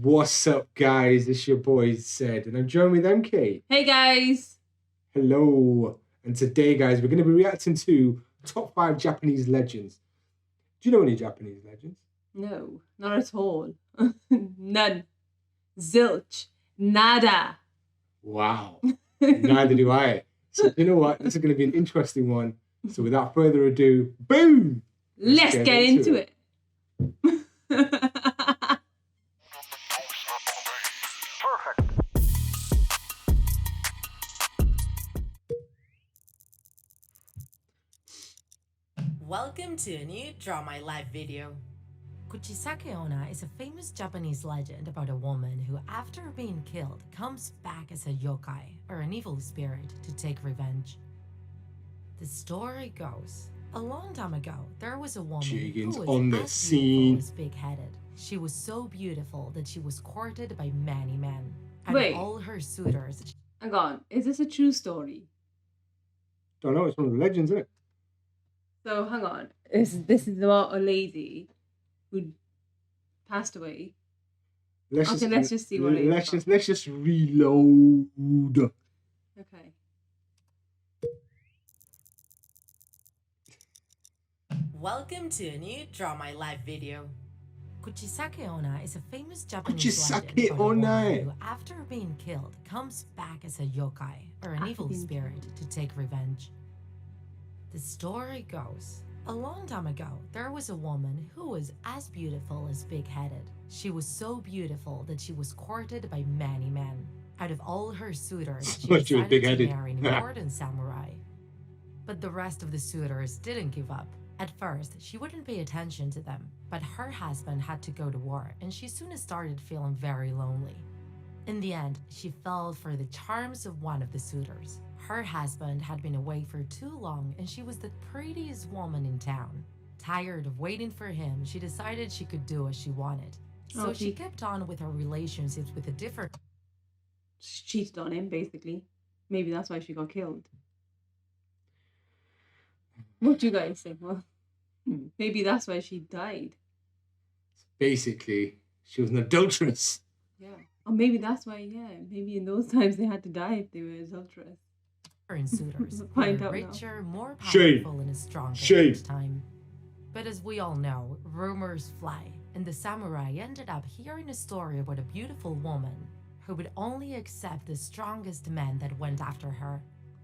What's up, guys? It's your boy Zed, and I'm joined with MK. Hey, guys. Hello. And today, guys, we're going to be reacting to top 5 Japanese legends. Do you know any Japanese legends? No, not at all. None. Zilch. Nada. Wow. Neither do I. So you know what? This is going to be an interesting one. So without further ado, boom! Let's get into it. Welcome to a new Draw My Life video. Kuchisake Onna is a famous Japanese legend about a woman who, after being killed, comes back as a yokai, or an evil spirit, to take revenge. The story goes, a long time ago, there was a woman Jigen's who on was the as scene. beautiful as big-headed. She was so beautiful that she was courted by many men. And Wait. all her suitors... Hang on. Is this a true story? Don't know. It's one of the legends, isn't it? So, hang on. This is about a lady who passed away. Let's just see what it is. Let's just reload. Okay. Welcome to a new Draw My Life video. Kuchisake Onna is a famous Japanese legend about a woman who, after being killed, comes back as a yokai, or an evil spirit, to take revenge. The story goes, a long time ago, there was a woman who was as beautiful as big-headed. She was so beautiful that she was courted by many men. Out of all her suitors, she decided to marry an important samurai. But the rest of the suitors didn't give up. At first, she wouldn't pay attention to them, but her husband had to go to war, and she soon started feeling very lonely. In the end, she fell for the charms of one of the suitors. Her husband had been away for too long, and she was the prettiest woman in town. Tired of waiting for him, she decided she could do as she wanted. So she kept on with her relationships with a different... She cheated on him, basically. Maybe that's why she got killed. What do you guys think? Well, maybe that's why she died. Basically, she was an adulteress. Yeah. Or maybe that's why, maybe in those times they had to die if they were adulterous. Suitors Find out richer, now. more powerful, and stronger each time. But as we all know, rumors fly, and the samurai ended up hearing a story about a beautiful woman who would only accept the strongest men that went after her.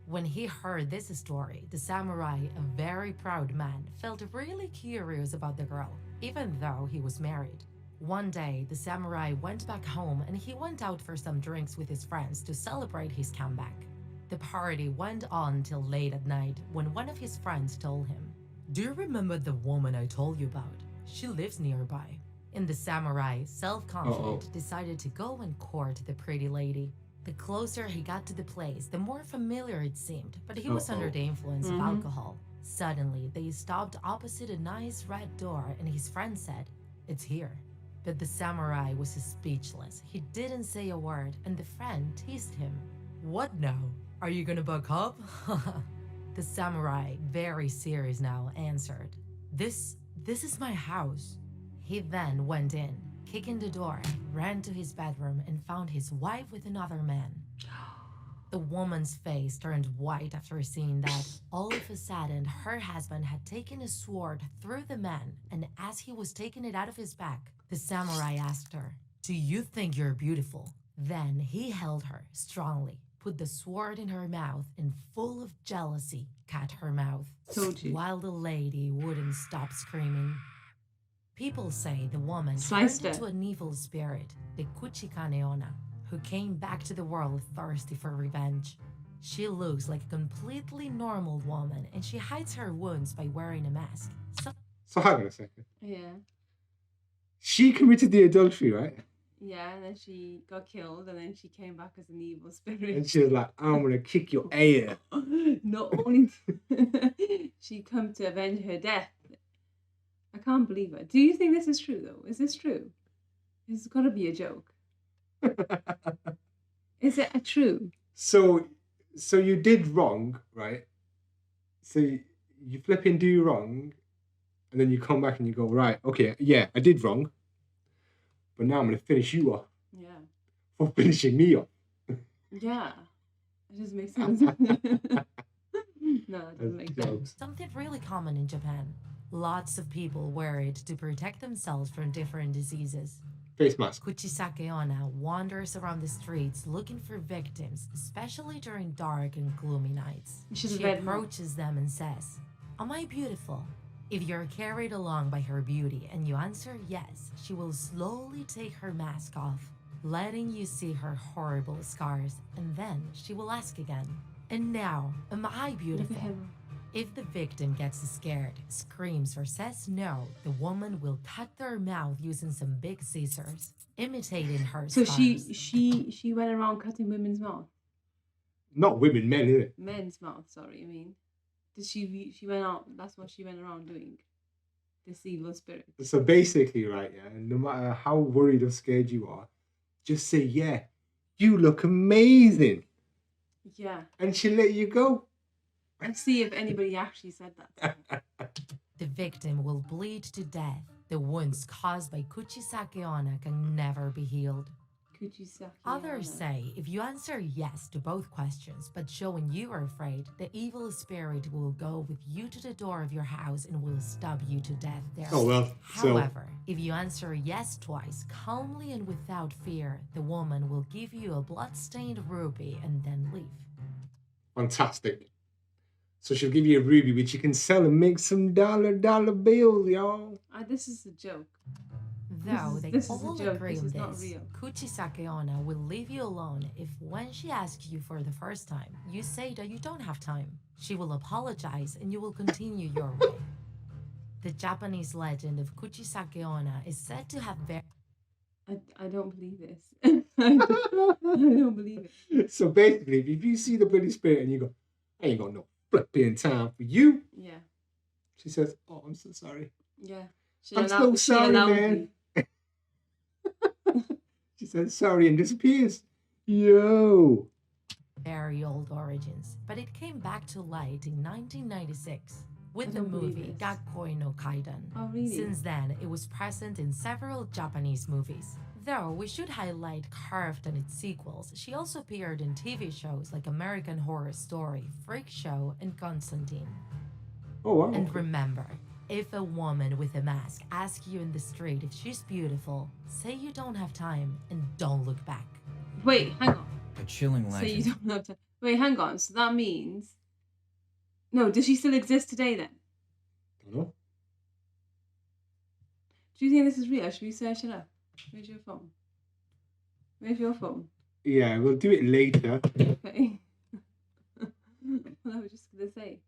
When he heard this story, the samurai, a very proud man, felt really curious about the girl, even though he was married. One day, the samurai went back home and he went out for some drinks with his friends to celebrate his comeback. The party went on till late at night when one of his friends told him, "Do you remember the woman I told you about? She lives nearby." And the samurai, self-confident, decided to go and court the pretty lady. The closer he got to the place, the more familiar it seemed, but he was under the influence of alcohol. Suddenly, they stopped opposite a nice red door and his friend said, "It's here." But the samurai was speechless. He didn't say a word, and the friend teased him. "What now? Are you gonna buck up?" The samurai, very serious now, answered, This is my house." He then went in, kicking the door, ran to his bedroom and found his wife with another man. The woman's face turned white after seeing that. All of a sudden, her husband had taken a sword through the man, and as he was taking it out of his back, the samurai asked her, "Do you think you're beautiful?" Then he held her strongly, put the sword in her mouth, and full of jealousy, cut her mouth. Told you. While the lady wouldn't stop screaming. People say the woman Sliced turned into an evil spirit, the Kuchikane Onna, who came back to the world thirsty for revenge. She looks like a completely normal woman, and she hides her wounds by wearing a mask. So hang on a second. Yeah. She committed the adultery, right? Yeah, and then she got killed, and then she came back as an evil spirit. And she was like, "I'm gonna kick your ass." Not only she come to avenge her death. I can't believe it. Do you think this is true, though? Is this true? It's got to be a joke. Is it a true? So you did wrong, right? So you flipping do wrong, and then you come back and you go, right, okay, yeah, I did wrong. but now I'm going to finish you off Yeah. for finishing me off. Yeah. It doesn't make sense. No, it doesn't make sense. Jokes. Something really common in Japan. Lots of people wear it to protect themselves from different diseases. Face mask. Kuchisake Onna wanders around the streets looking for victims, especially during dark and gloomy nights. She's She red approaches them and says, "Am I beautiful?" If you're carried along by her beauty and you answer yes, she will slowly take her mask off, letting you see her horrible scars, and then she will ask again, "And now, am I Look at beautiful?" him. If the victim gets scared, screams, or says no, the woman will cut their mouth using some big scissors, imitating her So scars. she went around cutting women's mouth. Not women, men, innit? Men's mouth, sorry, I mean. Did she went out, that's what she went around doing. This evil spirit. So basically, right, yeah, no matter how worried or scared you are, just say, yeah, you look amazing. Yeah. And she'll let you go. And see if anybody actually said that to her. The victim will bleed to death. The wounds caused by Kuchisake Onna can never be healed. Kuchisake Others Onna. say if you answer yes to both questions, but showing you are afraid, the evil spirit will go with you to the door of your house and will stab you to death there. Oh, well, so... However, if you answer yes twice, calmly and without fear, the woman will give you a blood-stained ruby and then leave. Fantastic. So she'll give you a ruby, which you can sell and make some dollar bills, y'all. This is a joke. Though This is they a all joke. agree This on is not this, real. Kuchisake Onna will leave you alone if when she asks you for the first time, you say that you don't have time. She will apologize and you will continue your way. The Japanese legend of Kuchisake Onna is said to have I don't believe this. I don't believe it. So basically, if you see the bloody spirit and you go, I ain't got no flipping time for you. Yeah. She says, oh, I'm so sorry. Yeah. I'm so sorry, man. She says sorry and disappears. Yo. very old origins, but it came back to light in 1996 with I the don't believe movie this. Gakkoi no Kaidan. Oh, really? Since then, it was present in several Japanese movies. Though we should highlight Carved and its sequels, she also appeared in TV shows like American Horror Story, Freak Show, and Constantine. Oh, wow. And remember, if a woman with a mask asks you in the street if she's beautiful, say you don't have time and don't look back. Wait, hang on. A chilling So legend. you don't have to. Wait, hang on. So that means. No, does she still exist today then? Don't know. Do you think this is real? Should we search it up? Where's your phone? Where's your phone? Yeah, we'll do it later. Okay. Well, I was just gonna say,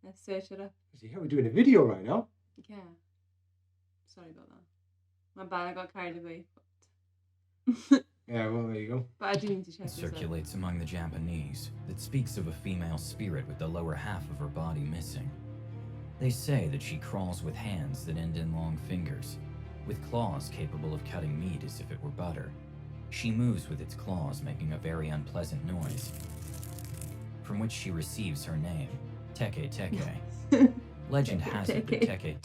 let's search it up. Yeah, we're doing a video right now. Yeah. Sorry about that. My bad. I got carried away. Yeah, well, there you go. But I do need to check It this out. circulates among the Japanese that speaks of a female spirit with the lower half of her body missing. They say that she crawls with hands that end in long fingers, with claws capable of cutting meat as if it were butter. She moves with its claws, making a very unpleasant noise, from which she receives her name, Teke Teke. Legend has it that Teke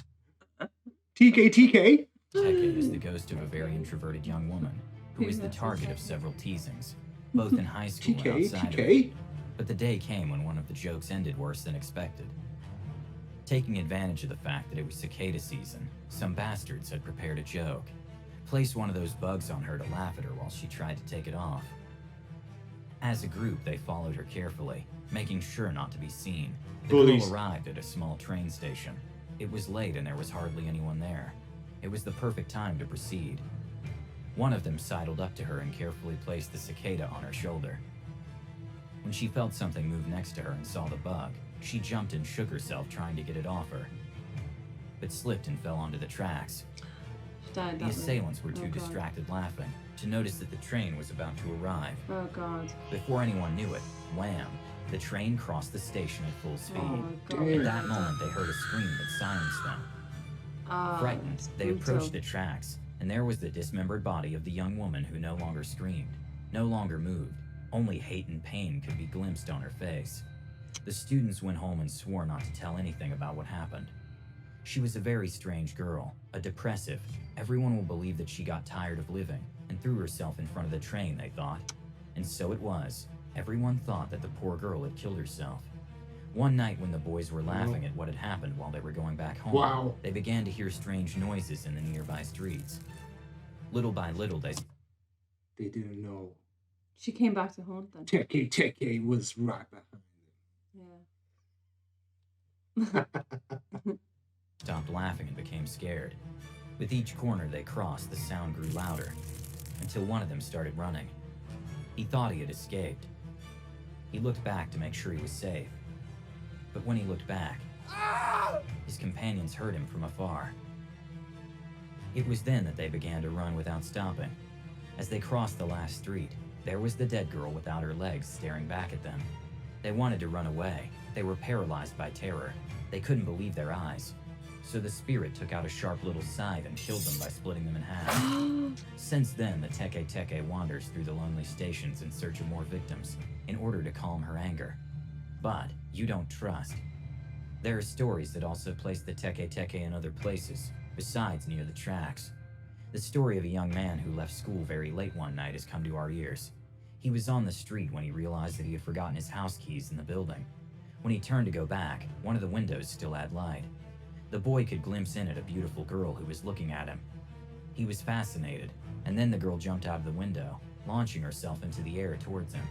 TK. Teke is the ghost of a very introverted young woman who is the target of several teasings, both in high school and outside of it. TK. But the day came when one of the jokes ended worse than expected. Taking advantage of the fact that it was cicada season, some bastards had prepared a joke, placed one of those bugs on her to laugh at her while she tried to take it off. As a group, they followed her carefully, making sure not to be seen. The Bullies. girl arrived at a small train station. It was late and there was hardly anyone there. It was the perfect time to proceed. One of them sidled up to her and carefully placed the cicada on her shoulder. When she felt something move next to her and saw the bug, she jumped and shook herself trying to get it off her, but slipped and fell onto the tracks. She died The that way. assailants were too Oh, God. distracted laughing to notice that the train was about to arrive. Oh god. Before anyone knew it, wham, the train crossed the station at full speed. Oh my god. Damn. At that moment, they heard a scream that silenced them. Ah, Frightened, that's they brutal. approached the tracks, and there was the dismembered body of the young woman who no longer screamed, no longer moved. Only hate and pain could be glimpsed on her face. The students went home and swore not to tell anything about what happened. She was a very strange girl, a depressive. Everyone will believe that she got tired of living and threw herself in front of the train, they thought. And so it was. Everyone thought that the poor girl had killed herself. One night when the boys were laughing at what had happened while they were going back home, they began to hear strange noises in the nearby streets. Little by little, they didn't know. She came back to haunt them. Teke was right behind them. Stopped laughing and became scared. With each corner they crossed, the sound grew louder, until one of them started running. He thought he had escaped. He looked back to make sure he was safe. But when he looked back, his companions heard him from afar. It was then that they began to run without stopping. As they crossed the last street, there was the dead girl without her legs staring back at them. They wanted to run away. They were paralyzed by terror. They couldn't believe their eyes. So the spirit took out a sharp little scythe and killed them by splitting them in half. Since then, the Teke wanders through the lonely stations in search of more victims, in order to calm her anger. But you don't trust. There are stories that also place the Teke in other places, besides near the tracks. The story of a young man who left school very late one night has come to our ears. He was on the street when he realized that he had forgotten his house keys in the building. When he turned to go back, one of the windows still had light. The boy could glimpse in at a beautiful girl who was looking at him. He was fascinated, and then the girl jumped out of the window, launching herself into the air towards him.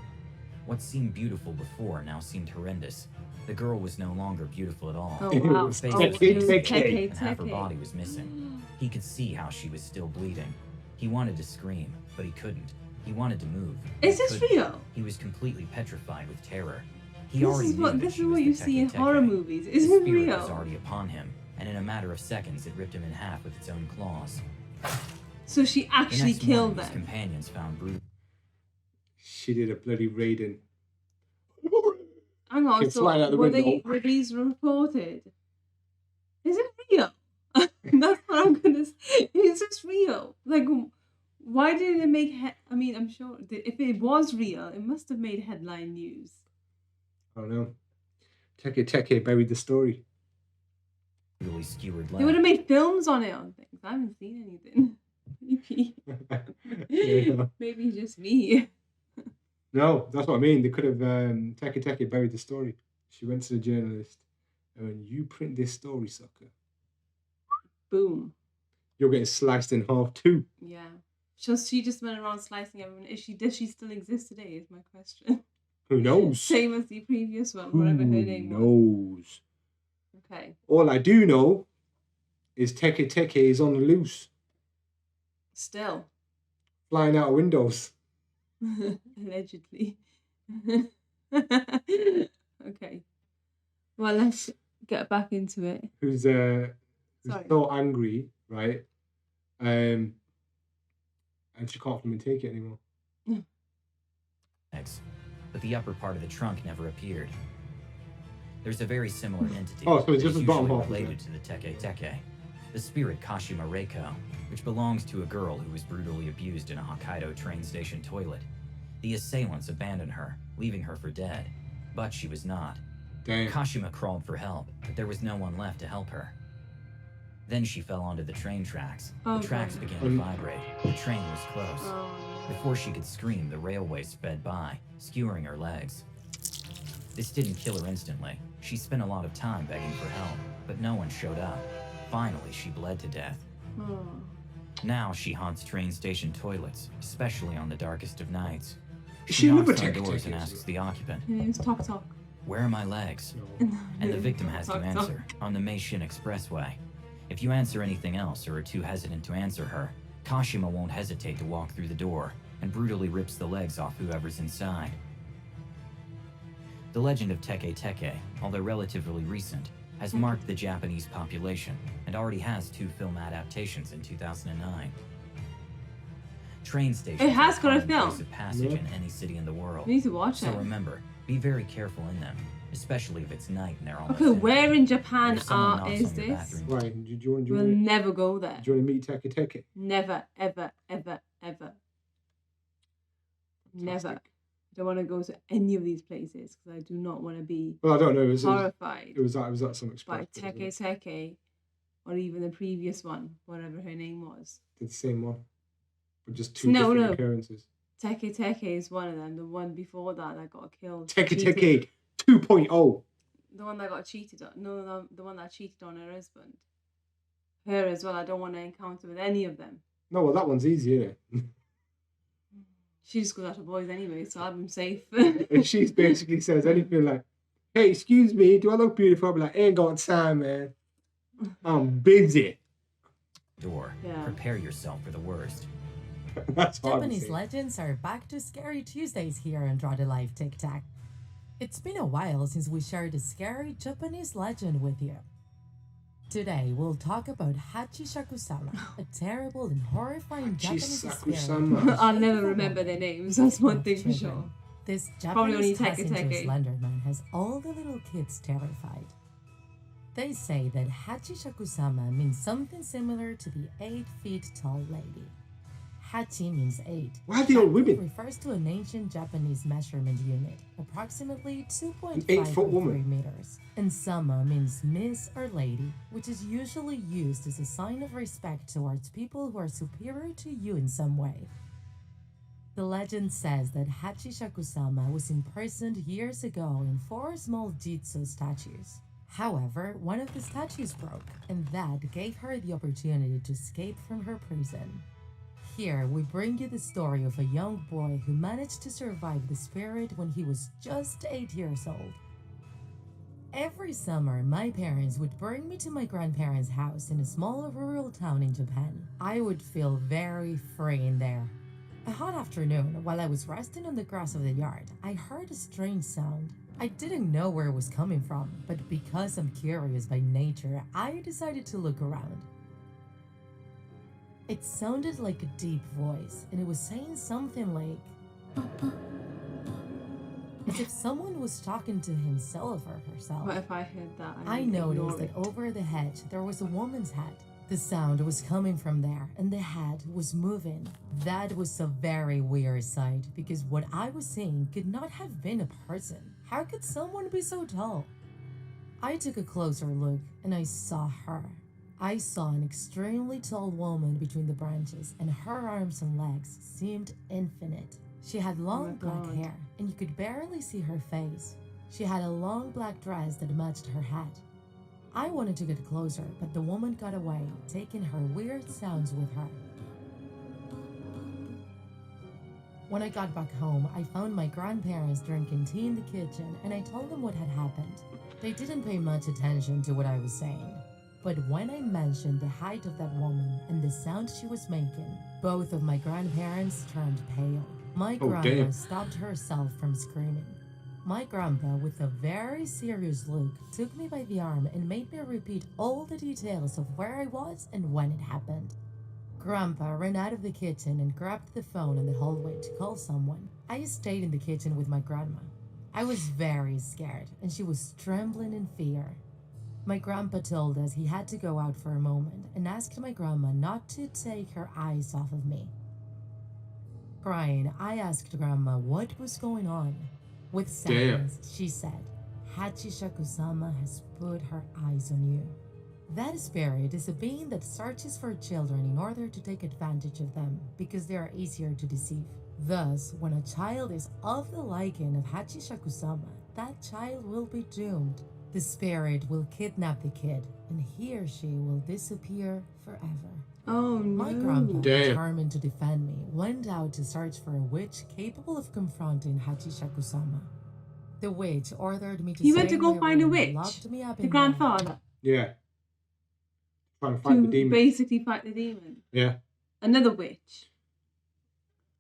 What seemed beautiful before now seemed horrendous. The girl was no longer beautiful at all. Oh, wow. Her face was Teke. and half her body was missing. He could see how she was still bleeding. He wanted to scream, but he couldn't. He wanted to move. Is this real? He was completely petrified with terror. He This already is knew what that this she is was what the you see in Teke. horror movies. Is The it spirit real? was already upon him, and in a matter of seconds it ripped him in half with its own claws. So she actually The next killed morning, his them. companions found brutal. She did a bloody raiding. Hang on, Came flying out so the window. were these reported? Is it real? That's what I'm gonna say. Is this real? Like, why did it make? I mean, I'm sure if it was real, it must have made headline news. I don't know. Teke buried the story. Brutally skewered They would have made films on it on things. I haven't seen anything. Maybe, Yeah. maybe just me. No, that's what I mean. They could have Teke buried the story. She went to the journalist and went, "You print this story, sucker. Boom. You're getting sliced in half too." Yeah. So she just went around slicing everyone. Does she still exist today? Is my question. Who knows? Same as the previous one, Who whatever her name was. knows? Okay. All I do know is Teke is on the loose, Still. flying out of windows. Allegedly. Okay. Well, let's get back into it. Who's Sorry. so angry, right? And she can't even take it anymore. legs, but the upper part of the trunk never appeared. There's a very similar entity Oh, so it's that just is the bottom usually half, is related to the Teke, the spirit Kashima Reiko, which belongs to a girl who was brutally abused in a Hokkaido train station toilet. The assailants abandoned her, leaving her for dead, but she was not. Damn. Kashima crawled for help, but there was no one left to help her. Then she fell onto the train tracks. Oh, The tracks God. began to vibrate. The train was close. Oh, Before she could scream, the railway sped by, skewering her legs. This didn't kill her instantly. She spent a lot of time begging for help, but no one showed up. Finally, she bled to death. oh. Now she haunts train station toilets, especially on the darkest of nights. Is She she knocks another on Teke doors and Teke? asks the occupant, Her name's Tok Tok. "Where are my legs?" No. And the victim has to Tok Tok. answer, "On the Meishin Expressway." If you answer anything else or are too hesitant to answer her, Kashima won't hesitate to walk through the door and brutally rips the legs off whoever's inside. The legend of Teke, although relatively recent, has marked the Japanese population and already has 2 film adaptations in 2009. Train stations It has are got a common film. place of passage Yeah. in any city in the world. I need to watch So it. remember, be very careful in them, especially if it's night and they're almost Okay, empty. where in And Japan if someone knocks is on your this? bathroom Right, do you want We'll never go there. to meet Teke? Never, ever, ever, ever. Never. Fantastic. I don't want to go to any of these places because I do not want to be Well, I don't know. It was horrified that some by express. wasn't it? Teke or even the previous one, whatever her name was. The same one, but just two No, different no. occurrences. Teke Teke is one of them. The one before that got killed. Teke cheated. Teke 2.0. The one that got cheated on. No, the one that cheated on her husband. Her as well. I don't want to encounter with any of them. No, well, that one's easier. She just goes after boys anyway, so I'm safe. And she basically says anything like, "Hey, excuse me, do I look beautiful?" I'll be like, "Ain't got time, man. I'm busy." Door. Yeah. Prepare yourself for the worst. That's hard to Japanese say. legends are back to Scary Tuesdays here on Draw the Life Tic Tac. It's been a while since we shared a scary Japanese legend with you. Today, we'll talk about Hachishaku-sama, a terrible and horrifying Japanese spirit. Hachishaku-sama. I'll never remember their names, that's one thing for sure. This Probably only Japanese Teke passenger Teke. Slenderman has all the little kids terrified. They say that Hachishaku-sama means something similar to the 8 feet tall lady. Hachi means 8. Why are they all Shaku women? refers to an ancient Japanese measurement unit, approximately 2.5 An 8-foot woman. meters. And sama means miss or lady, which is usually used as a sign of respect towards people who are superior to you in some way. The legend says that Hachishaku-sama was imprisoned years ago in 4 small Jitsu statues. However, one of the statues broke, and that gave her the opportunity to escape from her prison. Here, we bring you the story of a young boy who managed to survive the spirit when he was just 8 years old. Every summer, my parents would bring me to my grandparents' house in a small rural town in Japan. I would feel very free in there. A hot afternoon, while I was resting on the grass of the yard, I heard a strange sound. I didn't know where it was coming from, but because I'm curious by nature, I decided to look around. It sounded like a deep voice, and it was saying something like, as if someone was talking to himself or herself. What if I heard that? I noticed that over the hedge there was a woman's head. The sound was coming from there, and the head was moving. That was a very weird sight, because what I was seeing could not have been a person. How could someone be so tall? I took a closer look, and I saw her. I saw an extremely tall woman between the branches, and her arms and legs seemed infinite. She had long black God. hair, and you could barely see her face. She had a long black dress that matched her hat. I wanted to get closer, but the woman got away, taking her weird sounds with her. When I got back home, I found my grandparents drinking tea in the kitchen, and I told them what had happened. They didn't pay much attention to what I was saying. But when I mentioned the height of that woman and the sound she was making, both of my grandparents turned pale. My grandma damn. stopped herself from screaming. My grandpa, with a very serious look, took me by the arm and made me repeat all the details of where I was and when it happened. Grandpa ran out of the kitchen and grabbed the phone in the hallway to call someone. I stayed in the kitchen with my grandma. I was very scared, and she was trembling in fear. My grandpa told us he had to go out for a moment and asked my grandma not to take her eyes off of me. Crying, I asked grandma what was going on. With sadness, she said, Hachishaku-sama has put her eyes on you. That spirit is a being that searches for children in order to take advantage of them because they are easier to deceive. Thus, when a child is of the liking of Hachishaku-sama, that child will be doomed. The spirit will kidnap the kid, and he or she will disappear forever. Oh no. My grandpa, Damn. determined to defend me, went out to search for a witch capable of confronting Hachishaku-sama. The witch ordered me to He stay went to in go my find a room, witch? locked me up The in grandfather. Yeah. Trying to fight the To demon. basically fight the demon. Yeah. Another witch.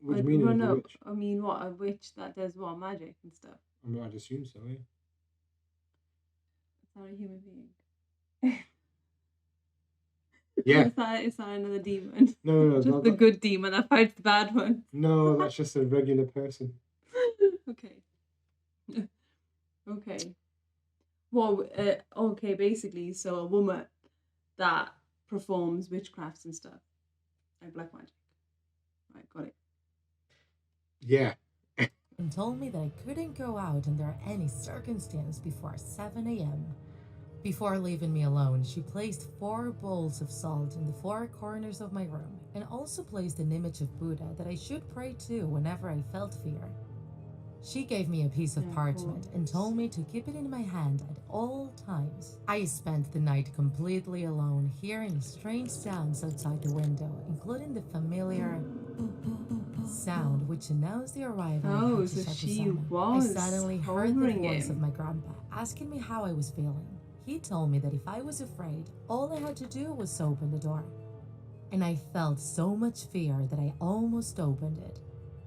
What do you mean, Run another up. witch? I mean, what? A witch that does what? Magic and stuff. I mean, I'd assume so, yeah. It's not a human being. Yeah. It's not another demon. No, Just the good demon that fights the bad one. No, that's just a regular person. Okay. Okay. Well, okay, basically, so a woman that performs witchcrafts and stuff. Like black magic. Right, got it. Yeah. and told me that I couldn't go out under any circumstance before 7 a.m. Before leaving me alone, she placed 4 bowls of salt in the 4 corners of my room and also placed an image of Buddha that I should pray to whenever I felt fear. She gave me a piece of parchment and told me to keep it in my hand at all times. I spent the night completely alone, hearing strange sounds outside the window, including the familiar sound which announced the arrival of Oh, Hachi so she Shakusama. was I suddenly heard the hovering voice him. of my grandpa asking me how I was feeling. He told me that if I was afraid, all I had to do was open the door. And I felt so much fear that I almost opened it.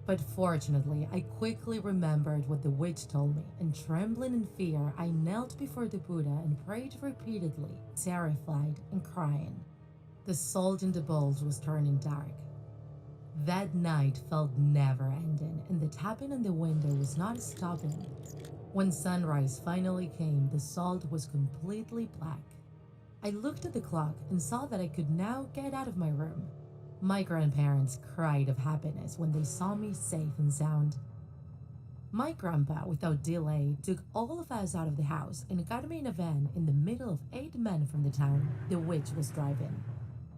But fortunately, I quickly remembered what the witch told me, and trembling in fear, I knelt before the Buddha and prayed repeatedly, terrified and crying. The salt in the bowls was turning dark. That night felt never ending, and the tapping on the window was not stopping. When sunrise finally came, the salt was completely black. I looked at the clock and saw that I could now get out of my room. My grandparents cried of happiness when they saw me safe and sound. My grandpa, without delay, took all of us out of the house and got me in a van in the middle of 8 men from the town the witch was driving.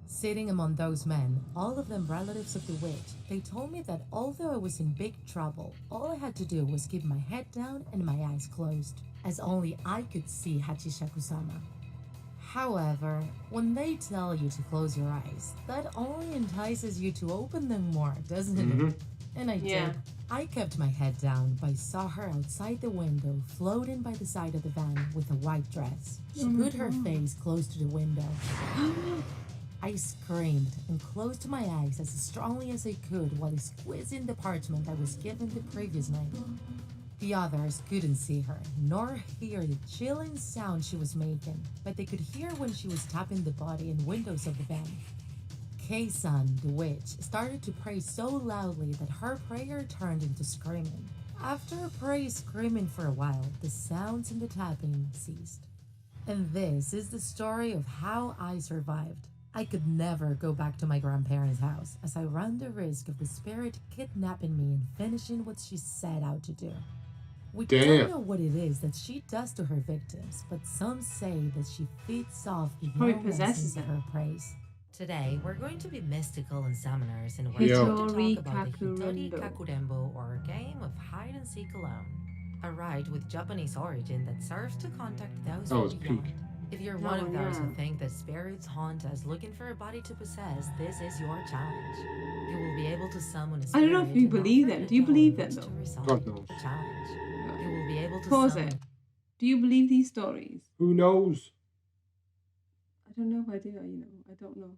Sitting among those men, all of them relatives of the witch, they told me that although I was in big trouble, all I had to do was keep my head down and my eyes closed, as only I could see Hachi Shakusama. However, when they tell you to close your eyes, that only entices you to open them more, doesn't it? And I did. I kept my head down, but I saw her outside the window, floating by the side of the van with a white dress. She put her face close to the window. I screamed and closed my eyes as strongly as I could while squeezing the parchment I was given the previous night. The others couldn't see her, nor hear the chilling sound she was making, but they could hear when she was tapping the body and windows of the van. Kei-san, the witch, started to pray so loudly that her prayer turned into screaming. After praying screaming for a while, the sounds and the tapping ceased. And this is the story of how I survived. I could never go back to my grandparents' house, as I ran the risk of the spirit kidnapping me and finishing what she set out to do. We don't know what it is that she does to her victims, but some say that she feeds off the possesses of her praise. Today, we're going to be mystical and summoners, and we're Yo. going to talk about the Hitori Kakurendo. Kakurembo, or a game of hide and seek alone. A rite with Japanese origin that serves to contact those That was from beyond. peak. If you're one of those who yeah. think that spirits haunt us looking for a body to possess, this is your challenge. You will be able to summon a I spirit. don't know if you and believe offer them. it Do you a doll believe in them, which though? to reside. God knows. Challenge. You will be able to Pause summon. it. Do you believe these stories? Who knows? I don't know if I do. I don't know.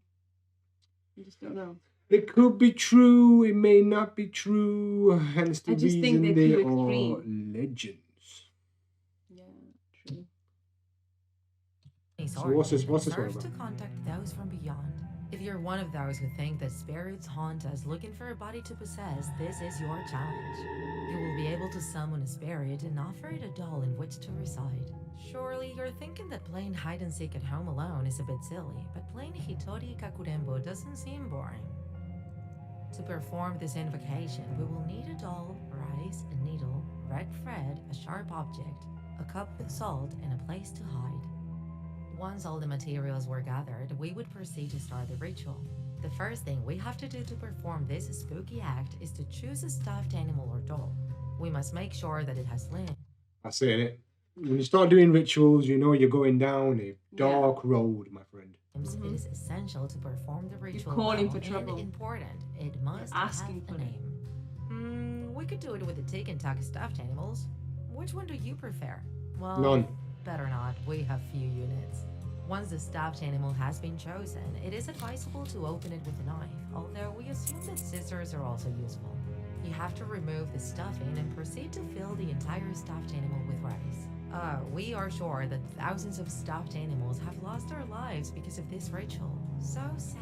I just don't know. It could be true, it may not be true, hence the I just think reason they're they too are extreme. legends. Yeah, true. So what's this one serves about? to contact those from beyond. If you're one of those who think that spirits haunt us looking for a body to possess, this is your challenge. You will be able to summon a spirit and offer it a doll in which to reside. Surely you're thinking that playing hide and seek at home alone is a bit silly, but playing Hitori Kakurembo doesn't seem boring. To perform this invocation, we will need a doll, rice, a needle, red thread, a sharp object, a cup with salt, and a place to hide. Once all the materials were gathered, we would proceed to start the ritual. The first thing we have to do to perform this spooky act is to choose a stuffed animal or doll. We must make sure that it has limbs. I say it. When you start doing rituals, you know you're going down a dark road, my friend. It is essential to perform the ritual. calling well for trouble. And important, it must asking have for a it. name. We could do it with the tick and tack stuffed animals. Which one do you prefer? Well, None. better not. We have few units. Once the stuffed animal has been chosen, it is advisable to open it with a knife, although we assume that scissors are also useful. You have to remove the stuffing and proceed to fill the entire stuffed animal with rice. We are sure that thousands of stuffed animals have lost their lives because of this ritual. So sad.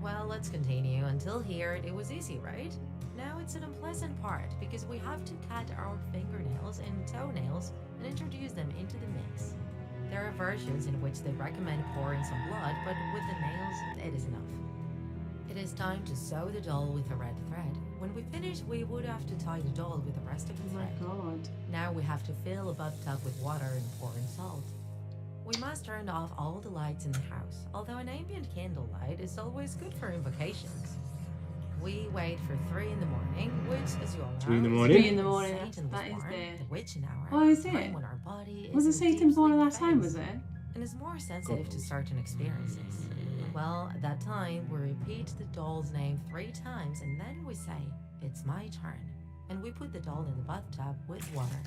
Well, let's continue. Until here, it was easy, right? Now it's an unpleasant part because we have to cut our fingernails and toenails and introduce them into the mix. There are versions in which they recommend pouring some blood, but with the nails, it is enough. It is time to sew the doll with a red thread. When we finish, we would have to tie the doll with the rest of the Oh my thread. god. Now we have to fill a bathtub with water and pour in salt. We must turn off all the lights in the house, although an ambient candlelight is always good for invocations. We wait for 3 in the morning, which, as you all know, 3 in the is morning? 3 in the morning, Satan that was is born, the... witching hour, Oh, is the time it? when our body Was it is in Satan deep born at sleep that time, phase was it? and is more sensitive to certain experiences. Well, at that time, we repeat the doll's name 3 times and then we say, "It's my turn," and we put the doll in the bathtub with water.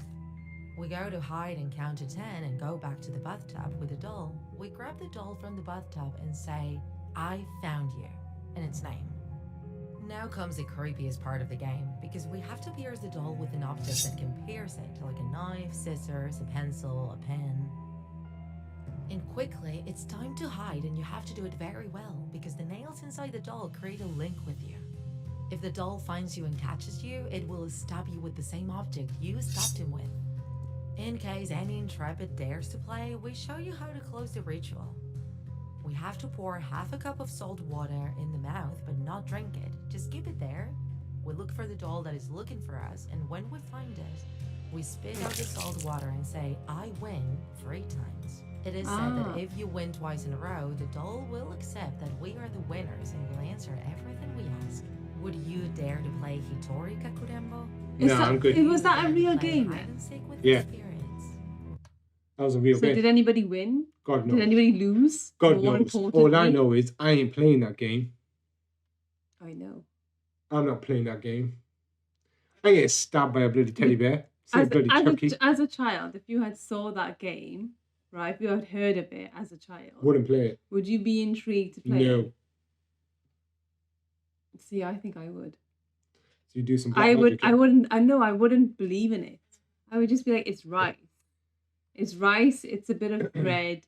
We go to hide and count to 10 and go back to the bathtub with the doll. We grab the doll from the bathtub and say, "I found you," and its name. Now comes the creepiest part of the game, because we have to pierce the doll with an object that can pierce it, like a knife, scissors, a pencil, a pen. And quickly, it's time to hide, and you have to do it very well, because the nails inside the doll create a link with you. If the doll finds you and catches you, it will stab you with the same object you stabbed him with. In case any intrepid dares to play, we show you how to close the ritual. We have to pour half a cup of salt water in the mouth, but not drink it. Just keep it there. We look for the doll that is looking for us, and when we find it, we spit out the salt water and say, "I win," 3 times. It is said that if you win twice in a row, the doll will accept that we are the winners and will answer everything we ask. Would you dare to play Hitori Kakurembo? No, I'm good. Was that a real game Hide then? and seek with Yeah. the spirits? That was a real So game. did anybody win? God knows. Did anybody lose? God More knows. All I importantly? know is I ain't playing that game. I know. I'm not playing that game. I get stabbed by a bloody teddy bear. Say bloody Chucky. As a child, if you had saw that game, right, if you had heard of it as a child, Wouldn't play it. would you be intrigued to play No. it? See, I think I would. So you do some. I black magic. wouldn't. I know. I wouldn't believe in it. I would just be like, it's rice. It's rice. It's a bit of bread.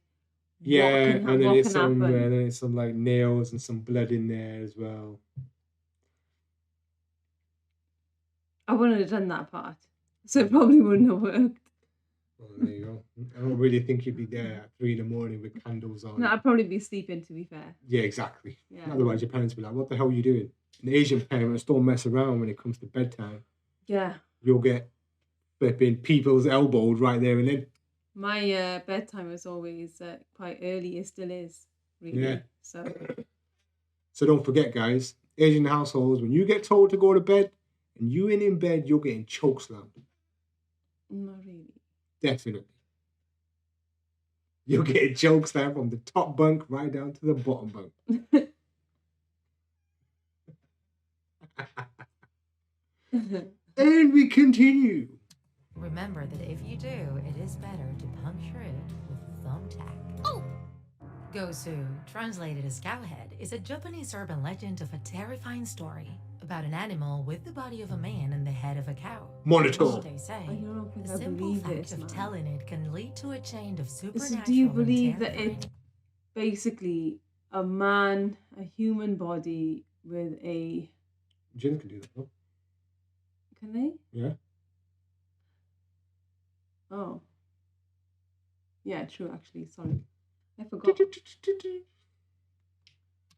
Yeah, and then what it's can happen? some like nails and some blood in there as well. I wouldn't have done that part, so it probably wouldn't have worked. Well, there you go. I don't really think you'd be there at 3 in the morning with candles on. No, I'd probably be sleeping. To be fair. Yeah, exactly. Yeah. Otherwise, your parents would be like, "What the hell are you doing?" An Asian parents don't mess around when it comes to bedtime. Yeah. You'll get flipping people's elbowed right there and then. My bedtime was always quite early. It still is, really. Yeah. So don't forget, guys, Asian households, when you get told to go to bed and you ain't in bed, you're getting chokeslammed. not really. Definitely. You're getting chokeslammed from the top bunk right down to the bottom bunk. And we continue. Remember that if you do, it is better to puncture it with a thumbtack. Oh! Gosu, translated as cowhead, is a Japanese urban legend of a terrifying story about an animal with the body of a man and the head of a cow. Monitor. They say I don't think the I simple believe fact this, of man. telling it can lead to a chain of supernatural. So do you and believe that terrifying- it basically a man, a human body with a... Jinn can do that, no? Can they? Yeah. Oh. Yeah, true, actually. Sorry. I forgot.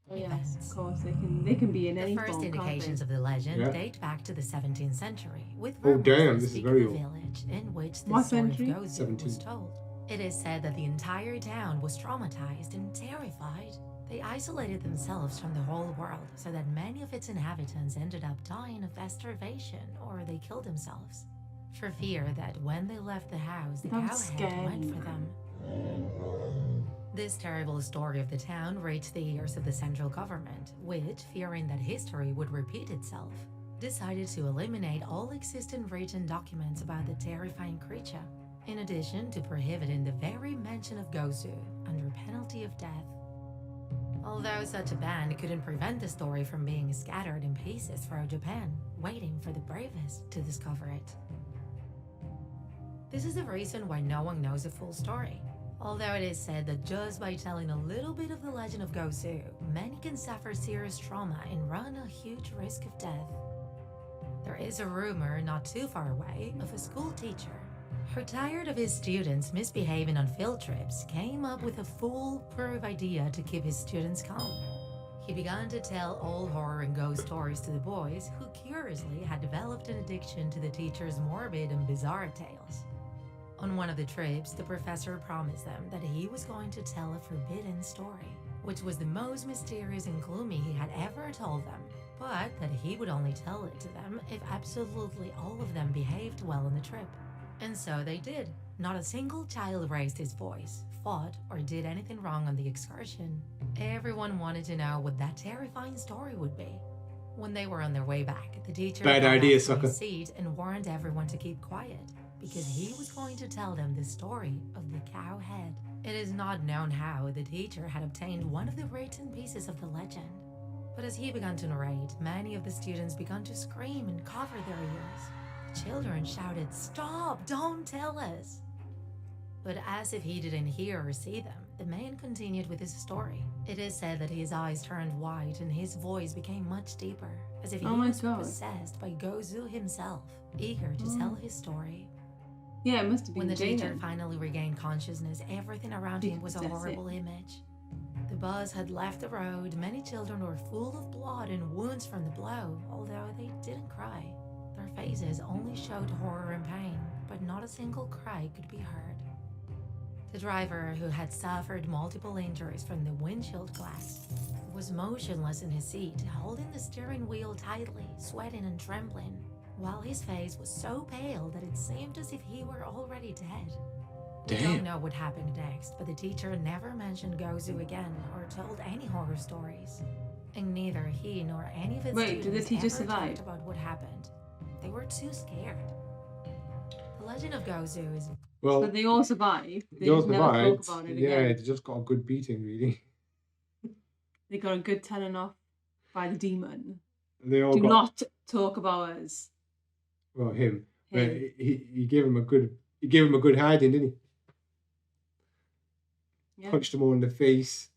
Oh, yes, of course. They can be in any The first form, can't indications they? of the legend Yeah. date back to the 17th century, with Oh, rumors damn, that this is speak very of a old. village in which the What story century? of Gozu was 17. told. It is said that the entire town was traumatized and terrified. They isolated themselves from the whole world, so that many of its inhabitants ended up dying of starvation or they killed themselves, for fear that when they left the house, the That was cowhead scary, went for them. This terrible story of the town reached the ears of the central government, which, fearing that history would repeat itself, decided to eliminate all existing written documents about the terrifying creature, in addition to prohibiting the very mention of Gozu under penalty of death. Although such a ban couldn't prevent the story from being scattered in pieces throughout Japan, waiting for the bravest to discover it. This is the reason why no one knows the full story. Although it is said that just by telling a little bit of the legend of Gozu, many can suffer serious trauma and run a huge risk of death. There is a rumor not too far away of a school teacher who, tired of his students misbehaving on field trips, came up with a foolproof idea to keep his students calm. He began to tell old horror and ghost stories to the boys, who curiously had developed an addiction to the teacher's morbid and bizarre tales. On one of the trips, the professor promised them that he was going to tell a forbidden story, which was the most mysterious and gloomy he had ever told them, but that he would only tell it to them if absolutely all of them behaved well on the trip. And so they did. Not a single child raised his voice, fought, or did anything wrong on the excursion. Everyone wanted to know what that terrifying story would be. When they were on their way back, the teacher Bad got idea, up from sucker. his seat and warned everyone to keep quiet, because he was going to tell them the story of the cow head. It is not known how the teacher had obtained one of the written pieces of the legend. But as he began to narrate, many of the students began to scream and cover their ears. Children shouted, "Stop! Don't tell us!" But as if he didn't hear or see them, the man continued with his story. It is said that his eyes turned white and his voice became much deeper, as if he was possessed by Gozu himself, eager to tell his story. Yeah, it must have been When the Jay teacher then. finally regained consciousness, everything around him was a That's horrible image. The bus had left the road, many children were full of blood and wounds from the blow, although they didn't cry. Their faces only showed horror and pain, but not a single cry could be heard. The driver, who had suffered multiple injuries from the windshield glass, was motionless in his seat, holding the steering wheel tightly, sweating and trembling, while his face was so pale that it seemed as if he were already dead. We don't know what happened next, but the teacher never mentioned Gozu again or told any horror stories. And neither he nor any of his Wait, did the students teacher ever survive? talked about what happened. They were too scared. The legend of Gozu is Well, But they all survived. They they all just never survived. spoke about it Yeah, again. they just got a good beating, really. They got a good telling off by the demon. They all Do got not talk about us. well him. But Him. he gave him a good hiding, didn't he? Yeah. Punched him all in the face.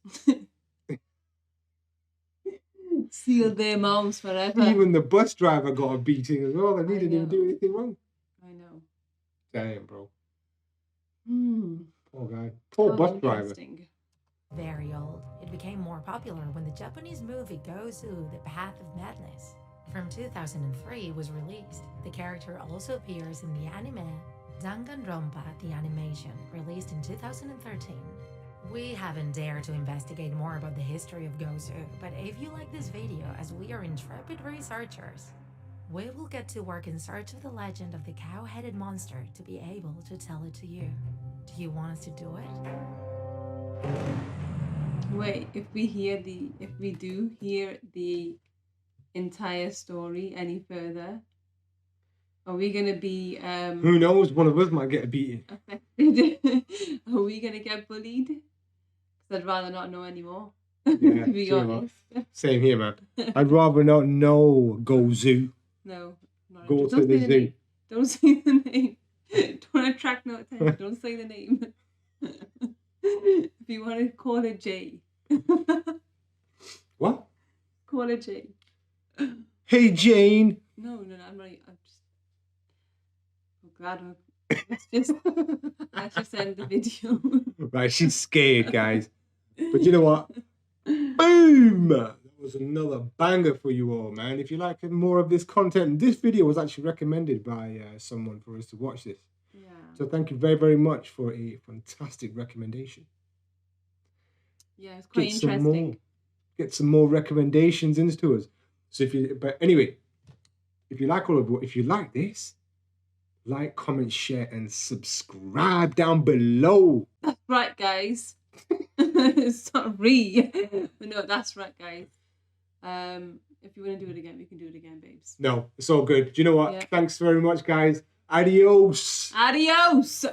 Sealed their mouths forever. Even the bus driver got a beating as well, and he didn't even do anything wrong. I know. Damn, bro. Hmm. Poor guy. Poor How bus driver. interesting. very old. It became more popular when the Japanese movie Gozu, The Path of Madness from 2003 was released. The character also appears in the anime Danganronpa the Animation, released in 2013. We haven't dared to investigate more about the history of Gozu, but if you like this video, as we are intrepid researchers, we will get to work in search of the legend of the cow-headed monster to be able to tell it to you. Do you want us to do it? Wait, if we do hear the entire story any further, are we gonna be Who knows? One of us might get a beating. affected? Are we gonna get bullied? Because I'd rather not know anymore. Yeah, to be sure. honest. Same here, man. I'd rather not know Gozu. No, not Go interested. to the zoo. Name. Don't say the name. Don't attract no attention. Don't say the name. If you want to call it Jay. What? Call it Jay. Hey, Jane. No, I'm not. I'm just. Oh God, let's just end the video. Right, she's scared, guys. But you know what? Boom! That was another banger for you all, man. If you like more of this content, this video was actually recommended by someone for us to watch this. Yeah. So thank you very, very much for a fantastic recommendation. Yeah, it's quite Get some interesting. more. Get some more recommendations into us. So but anyway, if you like this, like, comment, share, and subscribe down below. That's right, guys. Sorry. But no, that's right, guys. If you want to do it again, we can do it again, babes. No, it's all good. Do you know what? Yeah. Thanks very much, guys. Adios. Adios.